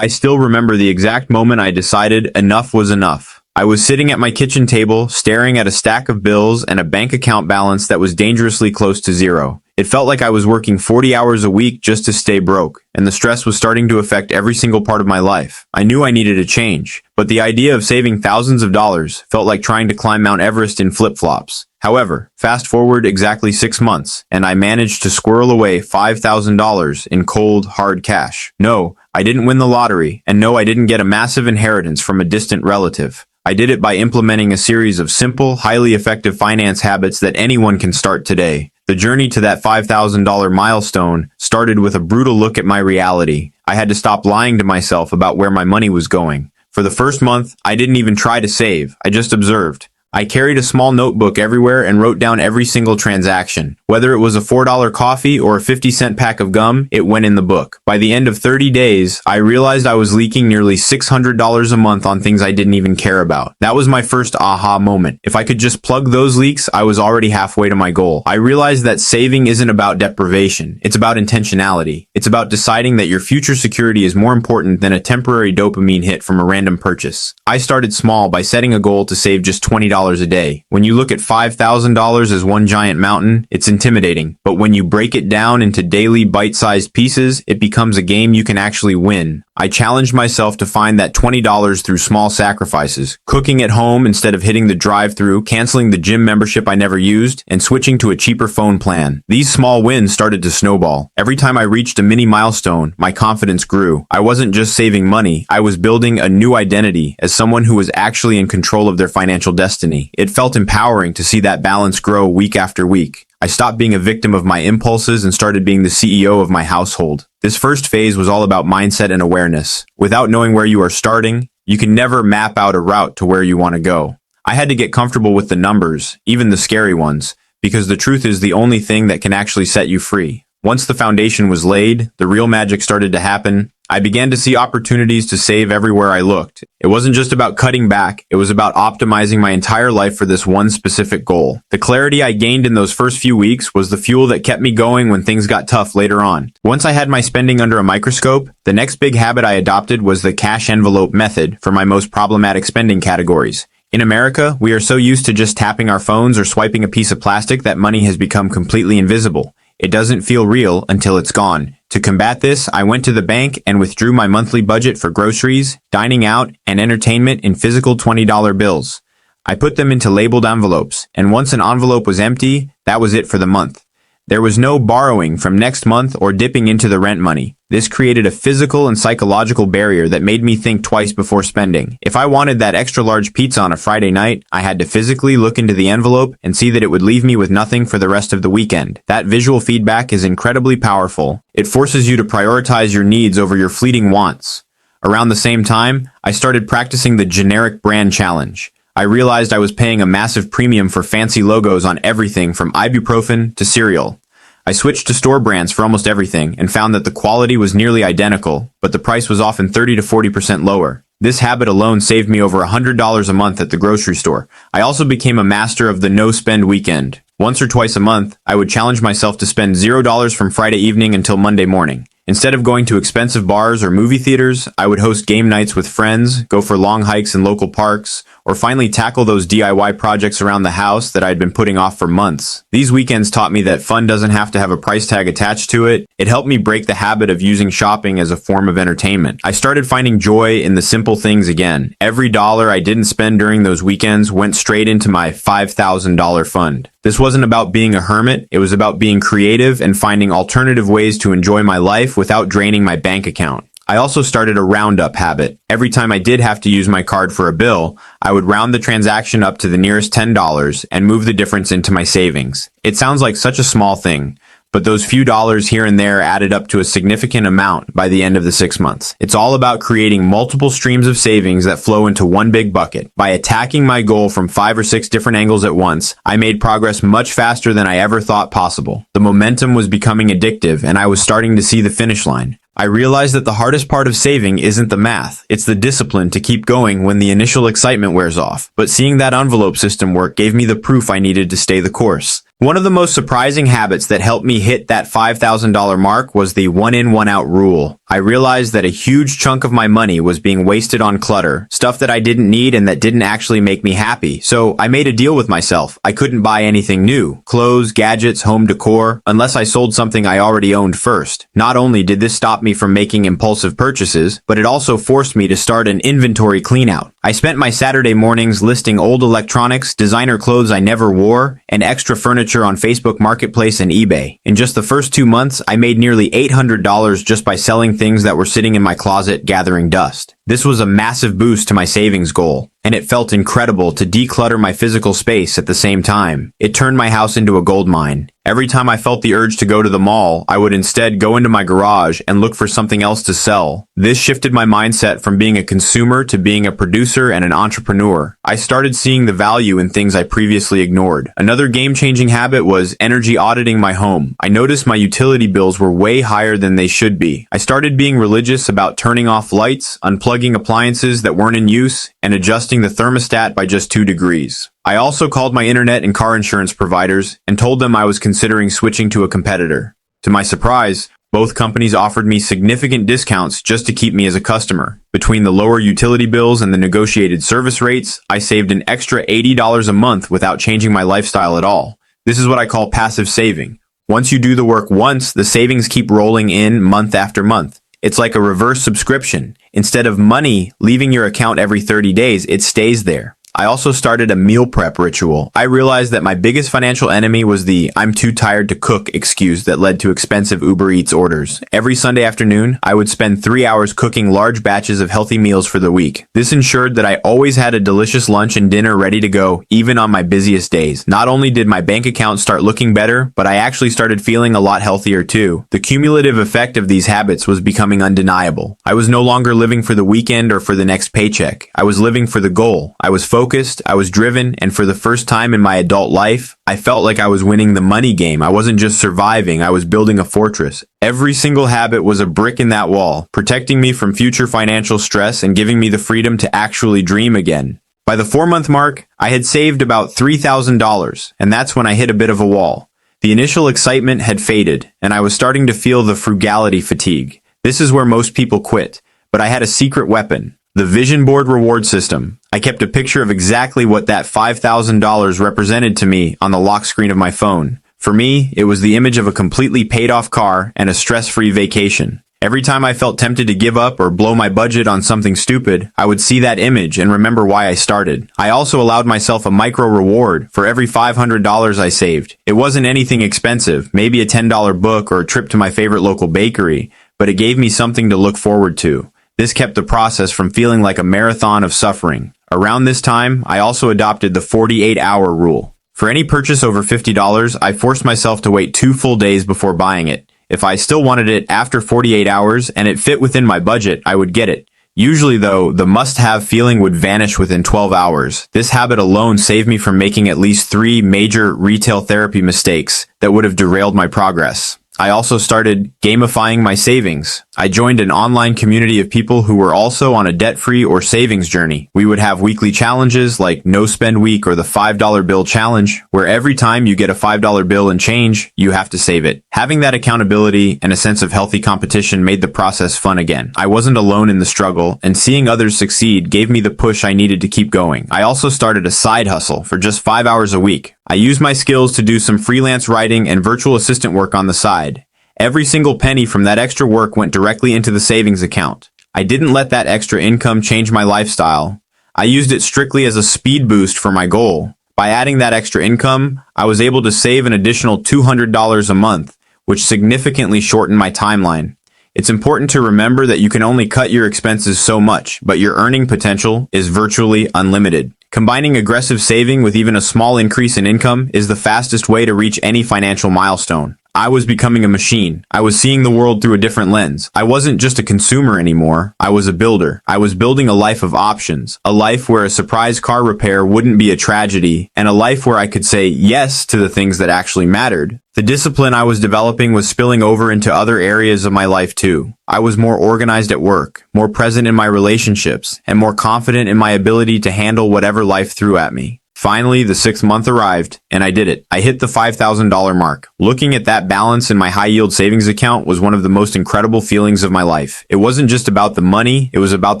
I still remember the exact moment I decided enough was enough. I was sitting at my kitchen table, staring at a stack of bills and a bank account balance that was dangerously close to zero. It felt like I was working 40 hours a week just to stay broke, and the stress was starting to affect every single part of my life. I knew I needed a change, but the idea of saving thousands of dollars felt like trying to climb Mount Everest in flip-flops. However, fast forward exactly 6 months, and I managed to squirrel away $5,000 in cold, hard cash. No, I didn't win the lottery, and no, I didn't get a massive inheritance from a distant relative. I did it by implementing a series of simple, highly effective finance habits that anyone can start today. The journey to that $5,000 milestone started with a brutal look at my reality. I had to stop lying to myself about where my money was going. For the first month, I didn't even try to save. I just observed. I carried a small notebook everywhere and wrote down every single transaction. Whether it was a $4 coffee or a 50-cent pack of gum, it went in the book. By the end of 30 days, I realized I was leaking nearly $600 a month on things I didn't even care about. That was my first aha moment. If I could just plug those leaks, I was already halfway to my goal. I realized that saving isn't about deprivation. It's about intentionality. It's about deciding that your future security is more important than a temporary dopamine hit from a random purchase. I started small by setting a goal to save just $20 a day. When you look at $5,000 as one giant mountain, it's intimidating. But when you break it down into daily bite-sized pieces, it becomes a game you can actually win. I challenged myself to find that $20 through small sacrifices, cooking at home instead of hitting the drive-thru, canceling the gym membership I never used, and switching to a cheaper phone plan. These small wins started to snowball. Every time I reached a mini milestone, my confidence grew. I wasn't just saving money, I was building a new identity as someone who was actually in control of their financial destiny. It felt empowering to see that balance grow week after week. I stopped being a victim of my impulses and started being the CEO of my household. This first phase was all about mindset and awareness. Without knowing where you are starting, you can never map out a route to where you want to go. I had to get comfortable with the numbers, even the scary ones, because the truth is the only thing that can actually set you free. Once the foundation was laid, the real magic started to happen. I began to see opportunities to save everywhere I looked. It wasn't just about cutting back, it was about optimizing my entire life for this one specific goal. The clarity I gained in those first few weeks was the fuel that kept me going when things got tough later on. Once I had my spending under a microscope, the next big habit I adopted was the cash envelope method for my most problematic spending categories. In America, we are so used to just tapping our phones or swiping a piece of plastic that money has become completely invisible. It doesn't feel real until it's gone. To combat this, I went to the bank and withdrew my monthly budget for groceries, dining out, and entertainment in physical $20 bills. I put them into labeled envelopes, and once an envelope was empty, that was it for the month. There was no borrowing from next month or dipping into the rent money. This created a physical and psychological barrier that made me think twice before spending. If I wanted that extra large pizza on a Friday night, I had to physically look into the envelope and see that it would leave me with nothing for the rest of the weekend. That visual feedback is incredibly powerful. It forces you to prioritize your needs over your fleeting wants. Around the same time, I started practicing the generic brand challenge. I realized I was paying a massive premium for fancy logos on everything from ibuprofen to cereal. I switched to store brands for almost everything and found that the quality was nearly identical, but the price was often 30 to 40% lower. This habit alone saved me over $100 a month at the grocery store. I also became a master of the no-spend weekend. Once or twice a month, I would challenge myself to spend $0 from Friday evening until Monday morning. Instead of going to expensive bars or movie theaters, I would host game nights with friends, go for long hikes in local parks, or finally tackle those DIY projects around the house that I'd been putting off for months. These weekends taught me that fun doesn't have to have a price tag attached to it. It helped me break the habit of using shopping as a form of entertainment. I started finding joy in the simple things again. Every dollar I didn't spend during those weekends went straight into my $5,000 fund. This wasn't about being a hermit, it was about being creative and finding alternative ways to enjoy my life without draining my bank account. I also started a roundup habit. Every time I did have to use my card for a bill, I would round the transaction up to the nearest $10 and move the difference into my savings. It sounds like such a small thing, but those few dollars here and there added up to a significant amount by the end of the 6 months. It's all about creating multiple streams of savings that flow into one big bucket. By attacking my goal from 5 or 6 different angles at once, I made progress much faster than I ever thought possible. The momentum was becoming addictive, and I was starting to see the finish line. I realized that the hardest part of saving isn't the math, it's the discipline to keep going when the initial excitement wears off. But seeing that envelope system work gave me the proof I needed to stay the course. One of the most surprising habits that helped me hit that $5,000 mark was the one in, one out rule. I realized that a huge chunk of my money was being wasted on clutter, stuff that I didn't need and that didn't actually make me happy. So I made a deal with myself. I couldn't buy anything new, clothes, gadgets, home decor, unless I sold something I already owned first. Not only did this stop me from making impulsive purchases, but it also forced me to start an inventory cleanout. I spent my Saturday mornings listing old electronics, designer clothes I never wore, and extra furniture on Facebook Marketplace and eBay. In just the first 2 months, I made nearly $800 just by selling things that were sitting in my closet gathering dust. This was a massive boost to my savings goal, and it felt incredible to declutter my physical space at the same time. It turned my house into a gold mine. Every time I felt the urge to go to the mall, I would instead go into my garage and look for something else to sell. This shifted my mindset from being a consumer to being a producer and an entrepreneur. I started seeing the value in things I previously ignored. Another game-changing habit was energy auditing my home. I noticed my utility bills were way higher than they should be. I started being religious about turning off lights, unplugging appliances that weren't in use, and adjusting the thermostat by just 2 degrees. I also called my internet and car insurance providers and told them I was considering switching to a competitor. To my surprise, both companies offered me significant discounts just to keep me as a customer. Between the lower utility bills and the negotiated service rates, I saved an extra $80 a month without changing my lifestyle at all. This is what I call passive saving. Once you do the work once, the savings keep rolling in month after month. It's like a reverse subscription. Instead of money leaving your account every 30 days, it stays there. I also started a meal prep ritual. I realized that my biggest financial enemy was the "I'm too tired to cook" excuse that led to expensive Uber Eats orders. Every Sunday afternoon, I would spend 3 hours cooking large batches of healthy meals for the week. This ensured that I always had a delicious lunch and dinner ready to go, even on my busiest days. Not only did my bank account start looking better, but I actually started feeling a lot healthier too. The cumulative effect of these habits was becoming undeniable. I was no longer living for the weekend or for the next paycheck. I was living for the goal. I was focused, I was driven, and for the first time in my adult life, I felt like I was winning the money game. I wasn't just surviving, I was building a fortress. Every single habit was a brick in that wall, protecting me from future financial stress and giving me the freedom to actually dream again. By the 4-month mark, I had saved about $3,000, and that's when I hit a bit of a wall. The initial excitement had faded, and I was starting to feel the frugality fatigue. This is where most people quit, but I had a secret weapon. The vision board reward system. I kept a picture of exactly what that $5,000 represented to me on the lock screen of my phone. For me, it was the image of a completely paid-off car and a stress-free vacation. Every time I felt tempted to give up or blow my budget on something stupid, I would see that image and remember why I started. I also allowed myself a micro reward for every $500 I saved. It wasn't anything expensive, maybe a $10 book or a trip to my favorite local bakery, but it gave me something to look forward to. This kept the process from feeling like a marathon of suffering. Around this time, I also adopted the 48-hour rule. For any purchase over $50, I forced myself to wait 2 full days before buying it. If I still wanted it after 48 hours and it fit within my budget, I would get it. Usually, though, the must-have feeling would vanish within 12 hours. This habit alone saved me from making at least 3 major retail therapy mistakes that would have derailed my progress. I also started gamifying my savings. I joined an online community of people who were also on a debt-free or savings journey. We would have weekly challenges like No Spend Week or the $5 bill challenge, where every time you get a $5 bill and change, you have to save it. Having that accountability and a sense of healthy competition made the process fun again. I wasn't alone in the struggle, and seeing others succeed gave me the push I needed to keep going. I also started a side hustle for just 5 hours a week. I used my skills to do some freelance writing and virtual assistant work on the side. Every single penny from that extra work went directly into the savings account. I didn't let that extra income change my lifestyle. I used it strictly as a speed boost for my goal. By adding that extra income, I was able to save an additional $200 a month, which significantly shortened my timeline. It's important to remember that you can only cut your expenses so much, but your earning potential is virtually unlimited. Combining aggressive saving with even a small increase in income is the fastest way to reach any financial milestone. I was becoming a machine. I was seeing the world through a different lens. I wasn't just a consumer anymore. I was a builder. I was building a life of options, a life where a surprise car repair wouldn't be a tragedy, and a life where I could say yes to the things that actually mattered. The discipline I was developing was spilling over into other areas of my life too. I was more organized at work, more present in my relationships, and more confident in my ability to handle whatever life threw at me. Finally, the 6th month arrived, and I did it. I hit the $5,000 mark. Looking at that balance in my high-yield savings account was one of the most incredible feelings of my life. It wasn't just about the money, it was about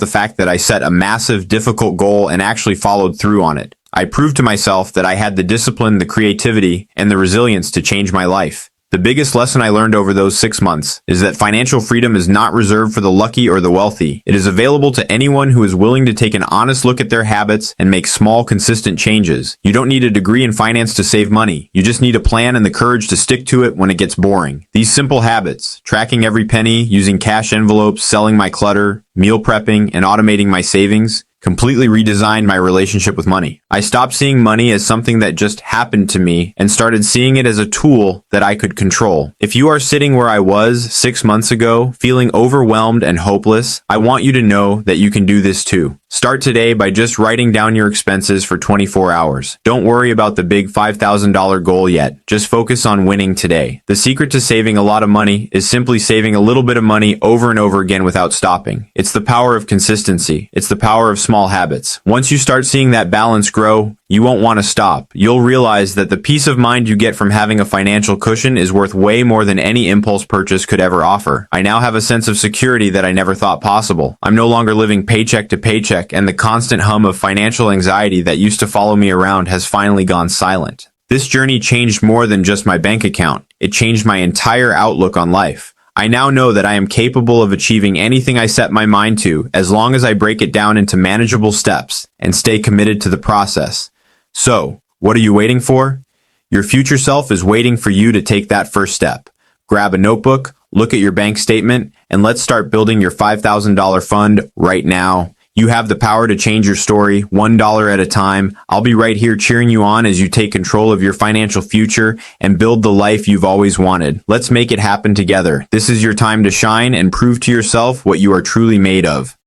the fact that I set a massive, difficult goal and actually followed through on it. I proved to myself that I had the discipline, the creativity, and the resilience to change my life. The biggest lesson I learned over those 6 months is that financial freedom is not reserved for the lucky or the wealthy. It is available to anyone who is willing to take an honest look at their habits and make small, consistent changes. You don't need a degree in finance to save money. You just need a plan and the courage to stick to it when it gets boring. These simple habits, tracking every penny, using cash envelopes, selling my clutter, meal prepping, and automating my savings, completely redesigned my relationship with money. I stopped seeing money as something that just happened to me and started seeing it as a tool that I could control. If you are sitting where I was 6 months ago, feeling overwhelmed and hopeless, I want you to know that you can do this too. Start today by just writing down your expenses for 24 hours. Don't worry about the big $5,000 goal yet. Just focus on winning today. The secret to saving a lot of money is simply saving a little bit of money over and over again without stopping. It's the power of consistency. It's the power of small habits. Once you start seeing that balance grow, you won't want to stop. You'll realize that the peace of mind you get from having a financial cushion is worth way more than any impulse purchase could ever offer. I now have a sense of security that I never thought possible. I'm no longer living paycheck to paycheck, and the constant hum of financial anxiety that used to follow me around has finally gone silent. This journey changed more than just my bank account. It changed my entire outlook on life. I now know that I am capable of achieving anything I set my mind to as long as I break it down into manageable steps and stay committed to the process. So, what are you waiting for? Your future self is waiting for you to take that first step. Grab a notebook, look at your bank statement, and let's start building your $5,000 fund right now. You have the power to change your story, $1 at a time. I'll be right here cheering you on as you take control of your financial future and build the life you've always wanted. Let's make it happen together. This is your time to shine and prove to yourself what you are truly made of.